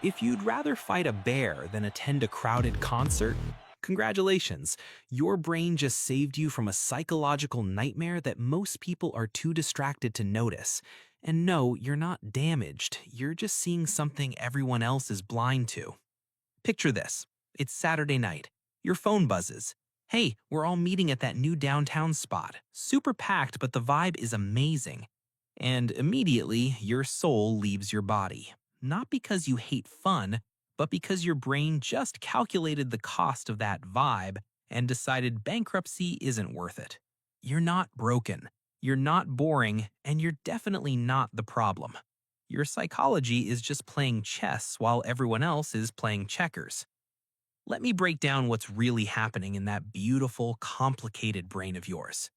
If you'd rather fight a bear than attend a crowded concert, congratulations, your brain just saved you from a psychological nightmare that most people are too distracted to notice. And no, you're not damaged, you're just seeing something everyone else is blind to. Picture this. It's Saturday night. Your phone buzzes. Hey, we're all meeting at that new downtown spot. Super packed, but the vibe is amazing. And immediately, your soul leaves your body. Not because you hate fun, but because your brain just calculated the cost of that vibe and decided bankruptcy isn't worth it. You're not broken, you're not boring, and you're definitely not the problem. Your psychology is just playing chess while everyone else is playing checkers. Let me break down what's really happening in that beautiful, complicated brain of yours.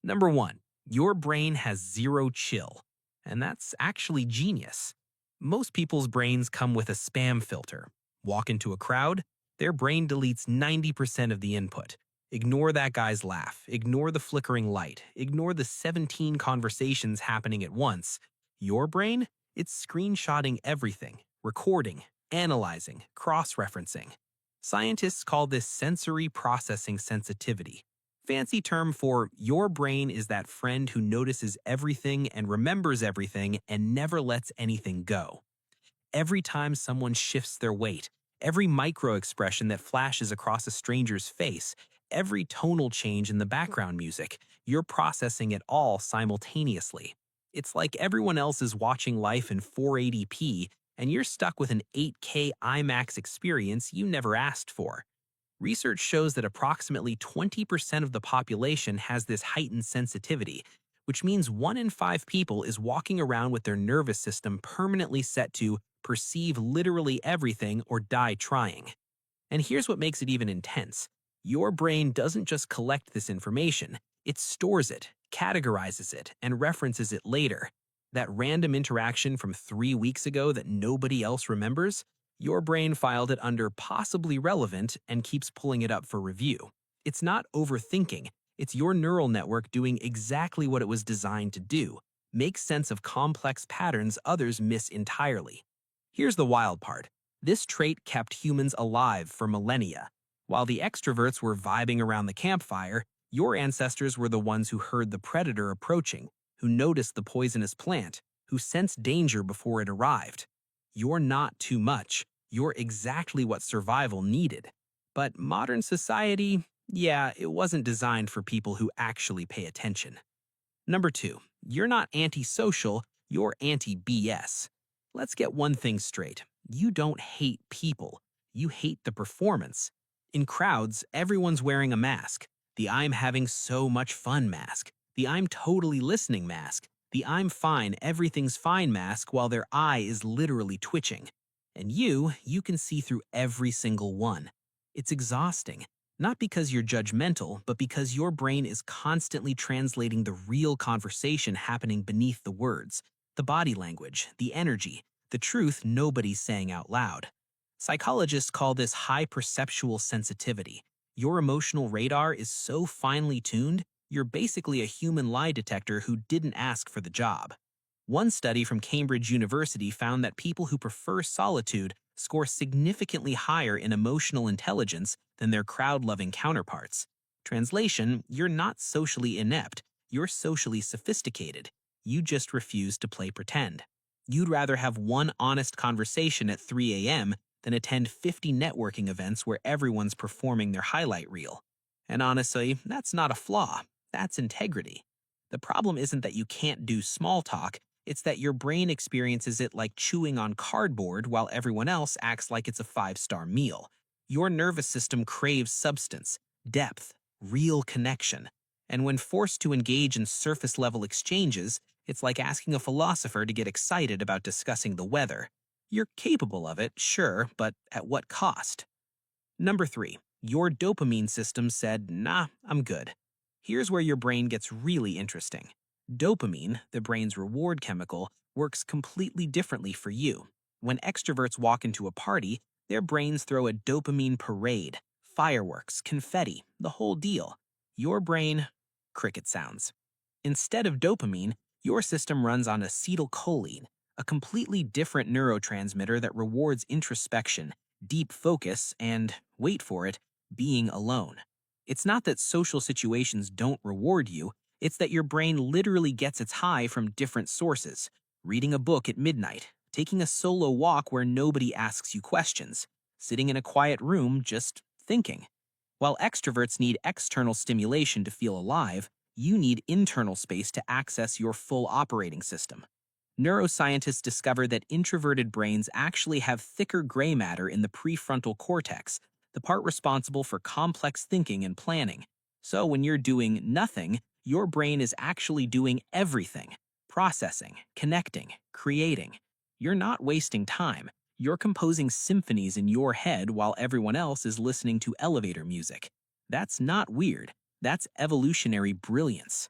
Number 1, your brain has zero chill, and that's actually genius. Most people's brains come with a spam filter. Walk into a crowd, their brain deletes 90% of the input. Ignore that guy's laugh, ignore the flickering light, ignore the 17 conversations happening at once. Your brain? It's screenshotting everything, recording, analyzing, cross-referencing. Scientists call this sensory processing sensitivity. Fancy term for your brain is that friend who notices everything and remembers everything and never lets anything go. Every time someone shifts their weight, every micro-expression that flashes across a stranger's face, every tonal change in the background music, you're processing it all simultaneously. It's like everyone else is watching life in 480p and you're stuck with an 8K IMAX experience you never asked for. Research shows that approximately 20% of the population has this heightened sensitivity, which means 1 in 5 people is walking around with their nervous system permanently set to perceive literally everything or die trying. And here's what makes it even intense. Your brain doesn't just collect this information, it stores it, categorizes it, and references it later. That random interaction from 3 weeks ago that nobody else remembers, your brain filed it under possibly relevant and keeps pulling it up for review. It's not overthinking, it's your neural network doing exactly what it was designed to do, make sense of complex patterns others miss entirely. Here's the wild part. This trait kept humans alive for millennia. While the extroverts were vibing around the campfire, your ancestors were the ones who heard the predator approaching, who noticed the poisonous plant, who sensed danger before it arrived. You're not too much. You're exactly what survival needed. But modern society, yeah, it wasn't designed for people who actually pay attention. Number 2, you're not antisocial, you're anti-BS. Let's get one thing straight. You don't hate people. You hate the performance. In crowds, everyone's wearing a mask. The I'm having so much fun mask. The I'm totally listening mask. The I'm fine, everything's fine mask while their eye is literally twitching. And you can see through every single one. It's exhausting, not because you're judgmental, but because your brain is constantly translating the real conversation happening beneath the words, the body language, the energy, the truth nobody's saying out loud. Psychologists call this high perceptual sensitivity. Your emotional radar is so finely tuned, you're basically a human lie detector who didn't ask for the job. One study from Cambridge University found that people who prefer solitude score significantly higher in emotional intelligence than their crowd-loving counterparts. Translation, you're not socially inept, you're socially sophisticated. You just refuse to play pretend. You'd rather have one honest conversation at 3 a.m. than attend 50 networking events where everyone's performing their highlight reel. And honestly, that's not a flaw, that's integrity. The problem isn't that you can't do small talk, it's that your brain experiences it like chewing on cardboard while everyone else acts like it's a 5-star meal. Your nervous system craves substance, depth, real connection. And when forced to engage in surface-level exchanges, it's like asking a philosopher to get excited about discussing the weather. You're capable of it, sure, but at what cost? Number 3, your dopamine system said, nah, I'm good. Here's where your brain gets really interesting. Dopamine, the brain's reward chemical, works completely differently for you. When extroverts walk into a party, their brains throw a dopamine parade, fireworks, confetti, the whole deal. Your brain, cricket sounds. Instead of dopamine, your system runs on acetylcholine, a completely different neurotransmitter that rewards introspection, deep focus, and, wait for it, being alone. It's not that social situations don't reward you, it's that your brain literally gets its high from different sources. Reading a book at midnight, taking a solo walk where nobody asks you questions, sitting in a quiet room just thinking. While extroverts need external stimulation to feel alive, you need internal space to access your full operating system. Neuroscientists discover that introverted brains actually have thicker gray matter in the prefrontal cortex, the part responsible for complex thinking and planning. So when you're doing nothing, your brain is actually doing everything: processing, connecting, creating. You're not wasting time. You're composing symphonies in your head while everyone else is listening to elevator music. That's not weird. That's evolutionary brilliance.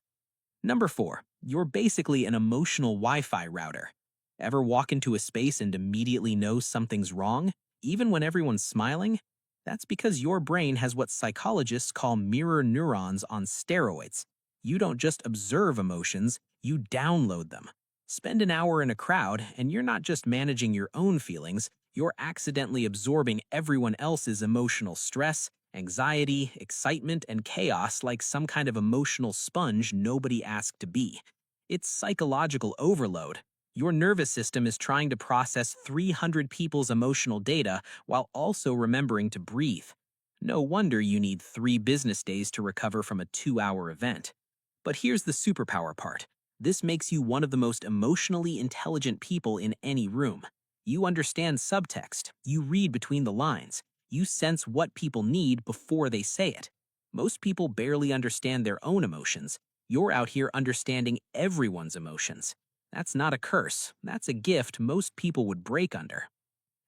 Number 4, you're basically an emotional Wi-Fi router. Ever walk into a space and immediately know something's wrong, even when everyone's smiling? That's because your brain has what psychologists call mirror neurons on steroids. You don't just observe emotions, you download them. Spend an hour in a crowd, and you're not just managing your own feelings, you're accidentally absorbing everyone else's emotional stress, anxiety, excitement, and chaos like some kind of emotional sponge nobody asked to be. It's psychological overload. Your nervous system is trying to process 300 people's emotional data while also remembering to breathe. No wonder you need 3 business days to recover from a 2-hour event. But here's the superpower part. This makes you one of the most emotionally intelligent people in any room. You understand subtext, you read between the lines, you sense what people need before they say it. Most people barely understand their own emotions. You're out here understanding everyone's emotions. That's not a curse. That's a gift most people would break under.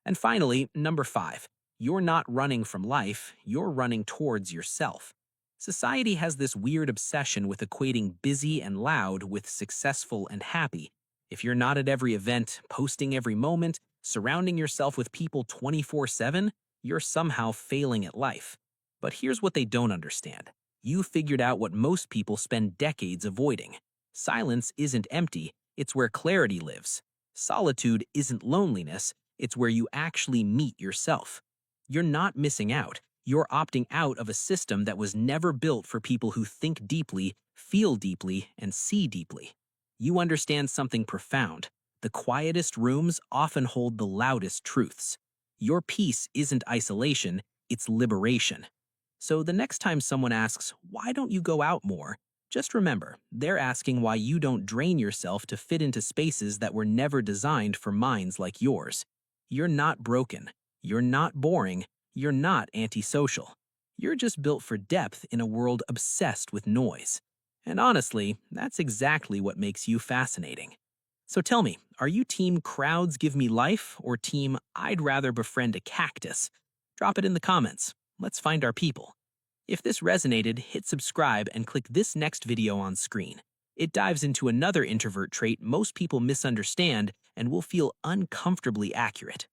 And finally, number 5, you're not running from life, you're running towards yourself. Society has this weird obsession with equating busy and loud with successful and happy. If you're not at every event, posting every moment, surrounding yourself with people 24/7, you're somehow failing at life. But here's what they don't understand. You figured out what most people spend decades avoiding. Silence isn't empty, it's where clarity lives. Solitude isn't loneliness, it's where you actually meet yourself. You're not missing out. You're opting out of a system that was never built for people who think deeply, feel deeply, and see deeply. You understand something profound. The quietest rooms often hold the loudest truths. Your peace isn't isolation, it's liberation. So the next time someone asks, "Why don't you go out more?" just remember, they're asking why you don't drain yourself to fit into spaces that were never designed for minds like yours. You're not broken. You're not boring. You're not antisocial. You're just built for depth in a world obsessed with noise. And honestly, that's exactly what makes you fascinating. So tell me, are you team crowds give me life or team I'd rather befriend a cactus? Drop it in the comments. Let's find our people. If this resonated, hit subscribe and click this next video on screen. It dives into another introvert trait most people misunderstand and will feel uncomfortably accurate.